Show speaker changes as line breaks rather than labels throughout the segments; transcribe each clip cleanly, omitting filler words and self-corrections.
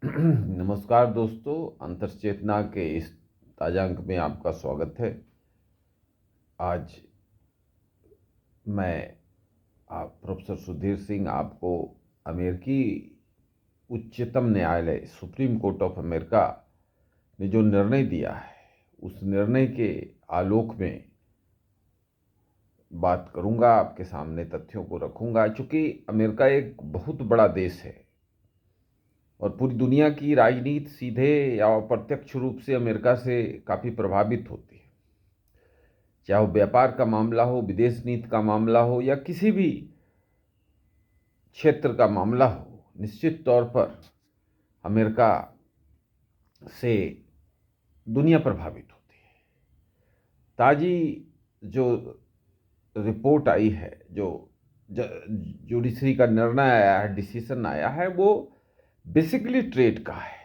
नमस्कार दोस्तों, अंतर्चेतना के इस ताजा अंक में आपका स्वागत है। आज मैं आप प्रोफेसर सुधीर सिंह आपको अमेरिकी उच्चतम न्यायालय सुप्रीम कोर्ट ऑफ अमेरिका ने जो निर्णय दिया है उस निर्णय के आलोक में बात करूंगा, आपके सामने तथ्यों को रखूंगा। चूंकि अमेरिका एक बहुत बड़ा देश है और पूरी दुनिया की राजनीति सीधे या अप्रत्यक्ष रूप से अमेरिका से काफ़ी प्रभावित होती है। चाहे वो व्यापार का मामला हो, विदेश नीति का मामला हो या किसी भी क्षेत्र का मामला हो, निश्चित तौर पर अमेरिका से दुनिया प्रभावित होती है। ताजी जो रिपोर्ट आई है, जो जुडिशरी का निर्णय आया है, डिसीजन आया है, वो बेसिकली ट्रेड का है।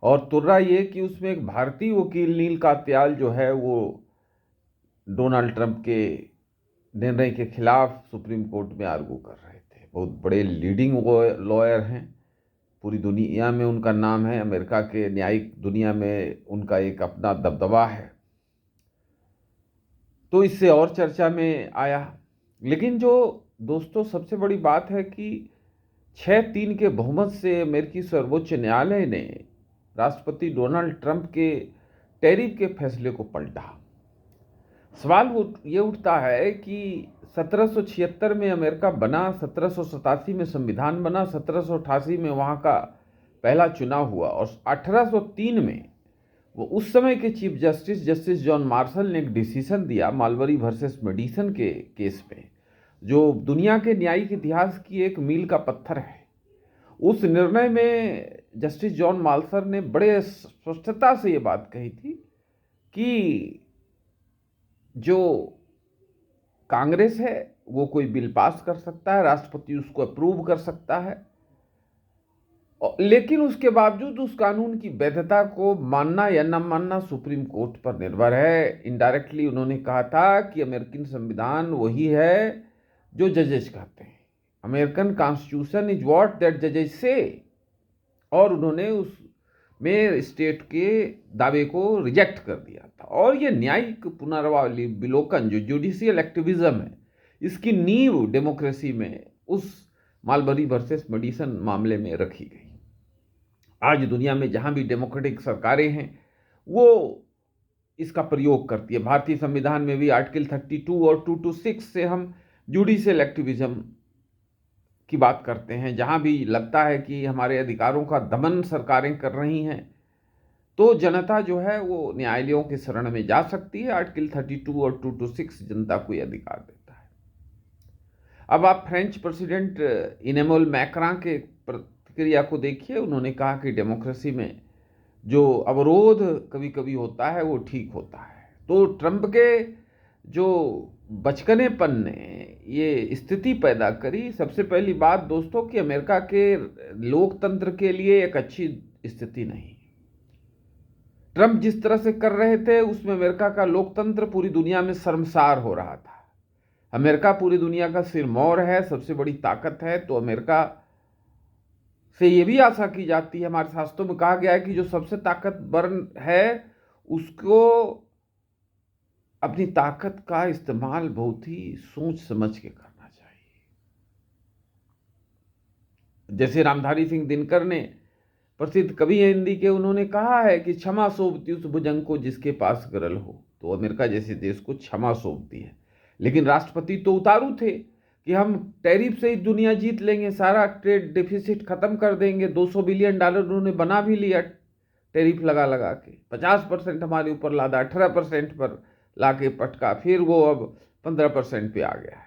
और तुर्रा ये कि उसमें एक भारतीय वकील नील कात्याल जो है वो डोनाल्ड ट्रंप के निर्णय के खिलाफ सुप्रीम कोर्ट में आर्गू कर रहे थे। बहुत बड़े लीडिंग लॉयर हैं, पूरी दुनिया में उनका नाम है, अमेरिका के न्यायिक दुनिया में उनका एक अपना दबदबा है, तो इससे और चर्चा में आया। लेकिन जो दोस्तों सबसे बड़ी बात है कि 6-3 के बहुमत से अमेरिकी सर्वोच्च न्यायालय ने राष्ट्रपति डोनाल्ड ट्रंप के टैरिफ के फैसले को पलटा। सवाल ये उठता है कि 1776 में अमेरिका बना, 1787 में संविधान बना, 1788 में वहाँ का पहला चुनाव हुआ और 1803 में वो उस समय के चीफ जस्टिस जॉन मार्शल ने एक डिसीजन दिया मालबरी वर्सेस मेडिसन के केस में, जो दुनिया के न्यायिक इतिहास की एक मील का पत्थर है। उस निर्णय में जस्टिस जॉन मार्शल ने बड़े स्पष्टता से ये बात कही थी कि जो कांग्रेस है वो कोई बिल पास कर सकता है, राष्ट्रपति उसको अप्रूव कर सकता है, लेकिन उसके बावजूद उस कानून की वैधता को मानना या न मानना सुप्रीम कोर्ट पर निर्भर है। इनडायरेक्टली उन्होंने कहा था कि अमेरिकन संविधान वही है जो जजेस कहते हैं, American constitution is what that जजेस से, और उन्होंने उस में स्टेट के दावे को रिजेक्ट कर दिया था। और ये न्यायिक पुनरावलोकन जो जुडिशियल एक्टिविज्म है, इसकी नींव डेमोक्रेसी में उस मालबरी वर्सेस मेडिसन मामले में रखी गई। आज दुनिया में जहां भी डेमोक्रेटिक सरकारें हैं वो इसका प्रयोग करती है। भारतीय संविधान में भी आर्टिकल 32 और 226 से हम जुडिशियल एक्टिविज्म की बात करते हैं। जहां भी लगता है कि हमारे अधिकारों का दमन सरकारें कर रही हैं तो जनता जो है वो न्यायालयों के शरण में जा सकती है। आर्टिकल 32 और 226 जनता को यह अधिकार देता है। अब आप फ्रेंच प्रेसिडेंट इनेमुअल मैक्रां के प्रतिक्रिया को देखिए। उन्होंने कहा कि डेमोक्रेसी में जो अवरोध कभी कभी होता है वो ठीक होता है। तो ट्रंप के जो बचकनेपन ने ये स्थिति पैदा करी। सबसे पहली बात दोस्तों कि अमेरिका के लोकतंत्र के लिए एक अच्छी स्थिति नहीं। ट्रंप जिस तरह से कर रहे थे उसमें अमेरिका का लोकतंत्र पूरी दुनिया में शर्मसार हो रहा था। अमेरिका पूरी दुनिया का सिरमौर है, सबसे बड़ी ताकत है, तो अमेरिका से ये भी आशा की जाती है, हमारे शास्त्रों में कहा गया है कि जो सबसे ताकतवर है उसको अपनी ताकत का इस्तेमाल बहुत ही सोच समझ के करना चाहिए। जैसे रामधारी सिंह दिनकर ने, प्रसिद्ध कवि हैं हिंदी के, उन्होंने कहा है कि क्षमा सौंपती उस भुजंग को जिसके पास गरल हो। तो अमेरिका जैसे देश को क्षमा सौंपती है। लेकिन राष्ट्रपति तो उतारू थे कि हम टैरिफ से ही दुनिया जीत लेंगे, सारा ट्रेड डेफिसिट खत्म कर देंगे। $200 बिलियन उन्होंने बना भी लिया टैरिफ लगा लगा के। 50% हमारे ऊपर लादा, 18% पर लाके पटका, फिर वो अब 15% पे आ गया है।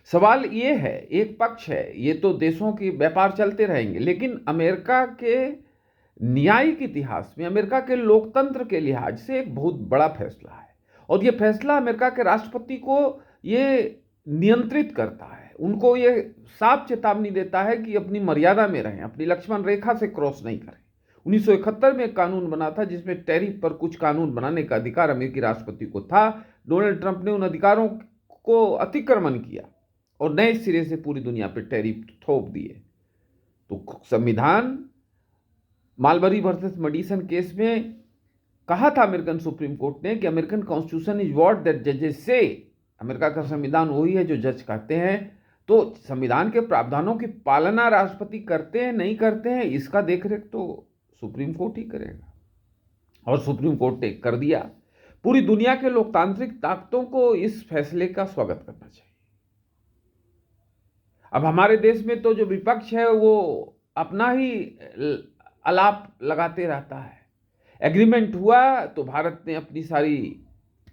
सवाल ये है, एक पक्ष है, ये तो देशों की व्यापार चलते रहेंगे, लेकिन अमेरिका के न्यायिक इतिहास में, अमेरिका के लोकतंत्र के लिहाज से एक बहुत बड़ा फैसला है। और ये फैसला अमेरिका के राष्ट्रपति को ये नियंत्रित करता है, उनको ये साफ चेतावनी देता है कि अपनी मर्यादा में रहें, अपनी लक्ष्मण रेखा से क्रॉस नहीं करें। 1971 में एक कानून बना था जिसमें टैरिफ पर कुछ कानून बनाने का अधिकार अमेरिकी राष्ट्रपति को था। डोनाल्ड ट्रंप ने उन अधिकारों को अतिक्रमण किया और नए सिरे से पूरी दुनिया पर टैरिफ थोप दिए। तो संविधान मालबरी वर्सेस मेडिसन केस में कहा था अमेरिकन सुप्रीम कोर्ट ने कि American constitution is what that जजेस से, अमेरिका का संविधान वही है जो जज कहते हैं। तो संविधान के प्रावधानों की पालना राष्ट्रपति करते हैं नहीं करते हैं, इसका देखरेख तो सुप्रीम कोर्ट ही करेगा, और सुप्रीम कोर्ट ने कर दिया। पूरी दुनिया के लोकतांत्रिक ताकतों को इस फैसले का स्वागत करना चाहिए। अब हमारे देश में तो जो विपक्ष है वो अपना ही आलाप लगाते रहता है। एग्रीमेंट हुआ तो भारत ने अपनी सारी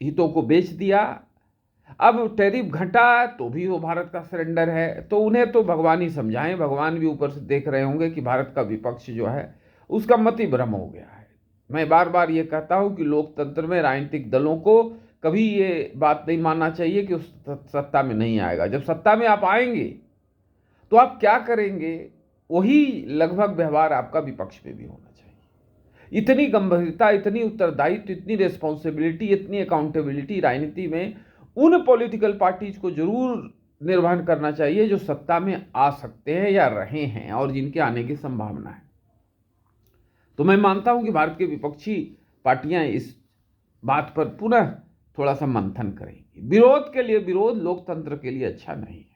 हितों को बेच दिया, अब टैरिफ घटा तो भी वो भारत का सरेंडर है। तो उन्हें तो भगवान ही समझाएं, भगवान भी ऊपर से देख रहे होंगे कि भारत का विपक्ष जो है उसका मति भ्रम हो गया है। मैं बार बार ये कहता हूं कि लोकतंत्र में राजनीतिक दलों को कभी ये बात नहीं मानना चाहिए कि उस सत्ता में नहीं आएगा। जब सत्ता में आप आएंगे तो आप क्या करेंगे, वही लगभग व्यवहार आपका विपक्ष में भी होना चाहिए। इतनी गंभीरता, इतनी उत्तरदायित्व, इतनी रिस्पॉन्सिबिलिटी, इतनी अकाउंटेबिलिटी राजनीति में उन पॉलिटिकल पार्टीज को जरूर निर्वहन करना चाहिए जो सत्ता में आ सकते हैं या रहे हैं और जिनके आने की संभावना है। तो मैं मानता हूं कि भारत के विपक्षी पार्टियां इस बात पर पुनः थोड़ा सा मंथन करेंगी। विरोध के लिए विरोध लोकतंत्र के लिए अच्छा नहीं है,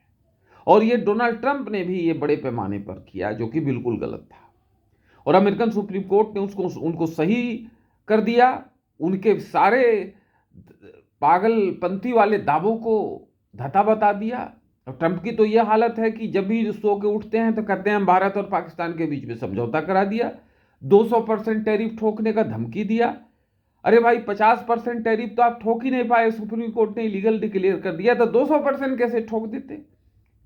और ये डोनाल्ड ट्रंप ने भी ये बड़े पैमाने पर किया जो कि बिल्कुल गलत था, और अमेरिकन सुप्रीम कोर्ट ने उनको सही कर दिया। उनके सारे पागलपंथी वाले दावों को धता बता दिया। और ट्रंप की तो यह हालत है कि जब भी सो के उठते हैं तो कहते हैं हम भारत और पाकिस्तान के बीच में समझौता करा दिया, 200% टैरिफ ठोकने का धमकी दिया। अरे भाई 50% टैरिफ तो आप ठोक ही नहीं पाए, सुप्रीम कोर्ट ने इलीगल डिक्लेयर कर दिया, तो 200% कैसे ठोक देते।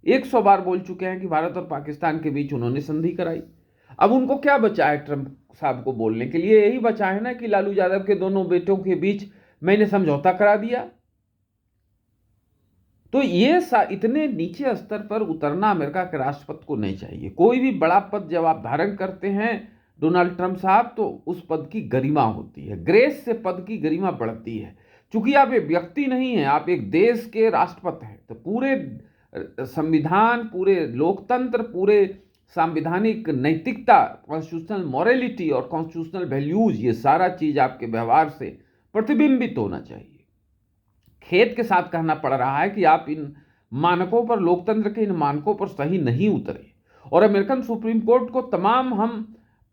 100 बार बोल चुके हैं कि भारत और पाकिस्तान के बीच उन्होंने संधि कराई। अब उनको क्या बचा है ट्रंप साहब को बोलने के लिए? यही बचा है ना कि लालू यादव के दोनों बेटों के बीच मैंने समझौता करा दिया। तो ये इतने नीचे स्तर पर उतरना अमेरिका के राष्ट्रपति को नहीं चाहिए। कोई भी बड़ा पद जब आप धारण करते हैं डोनाल्ड ट्रंप साहब, तो उस पद की गरिमा होती है, ग्रेस से पद की गरिमा बढ़ती है। चूंकि आप एक व्यक्ति नहीं हैं, आप एक देश के राष्ट्रपति हैं, तो पूरे संविधान, पूरे लोकतंत्र, पूरे संवैधानिक नैतिकता, कॉन्स्टिट्यूशनल मॉरलिटी और कॉन्स्टिट्यूशनल वैल्यूज, ये सारा चीज आपके व्यवहार से प्रतिबिंबित होना चाहिए। खेद के साथ कहना पड़ रहा है कि आप इन मानकों पर, लोकतंत्र के इन मानकों पर सही नहीं उतरे। और अमेरिकन सुप्रीम कोर्ट को तमाम हम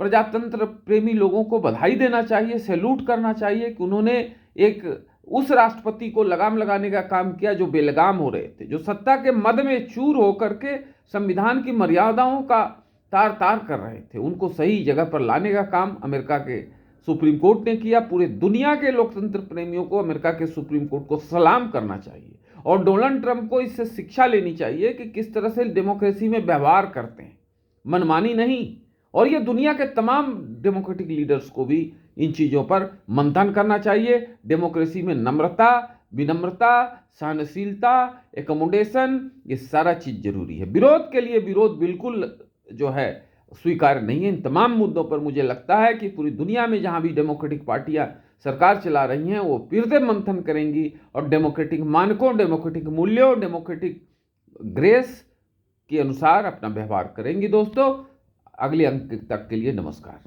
प्रजातंत्र प्रेमी लोगों को बधाई देना चाहिए, सैल्यूट करना चाहिए कि उन्होंने एक उस राष्ट्रपति को लगाम लगाने का काम किया जो बेलगाम हो रहे थे, जो सत्ता के मद में चूर होकर के संविधान की मर्यादाओं का तार तार कर रहे थे। उनको सही जगह पर लाने का काम अमेरिका के सुप्रीम कोर्ट ने किया। पूरे दुनिया के लोकतंत्र प्रेमियों को अमेरिका के सुप्रीम कोर्ट को सलाम करना चाहिए, और डोनाल्ड ट्रंप को इससे शिक्षा लेनी चाहिए कि किस तरह से डेमोक्रेसी में व्यवहार करते हैं, मनमानी नहीं। और ये दुनिया के तमाम डेमोक्रेटिक लीडर्स को भी इन चीज़ों पर मंथन करना चाहिए। डेमोक्रेसी में नम्रता, विनम्रता, सहनशीलता, एकोमोडेशन, ये सारा चीज़ जरूरी है। विरोध के लिए विरोध बिल्कुल जो है स्वीकार नहीं है। इन तमाम मुद्दों पर मुझे लगता है कि पूरी दुनिया में जहां भी डेमोक्रेटिक पार्टियां सरकार चला रही हैं, वो फिर से मंथन करेंगी और डेमोक्रेटिक मानकों, डेमोक्रेटिक मूल्यों, डेमोक्रेटिक ग्रेस के अनुसार अपना व्यवहार करेंगी। दोस्तों, अगले अंक तक के लिए नमस्कार।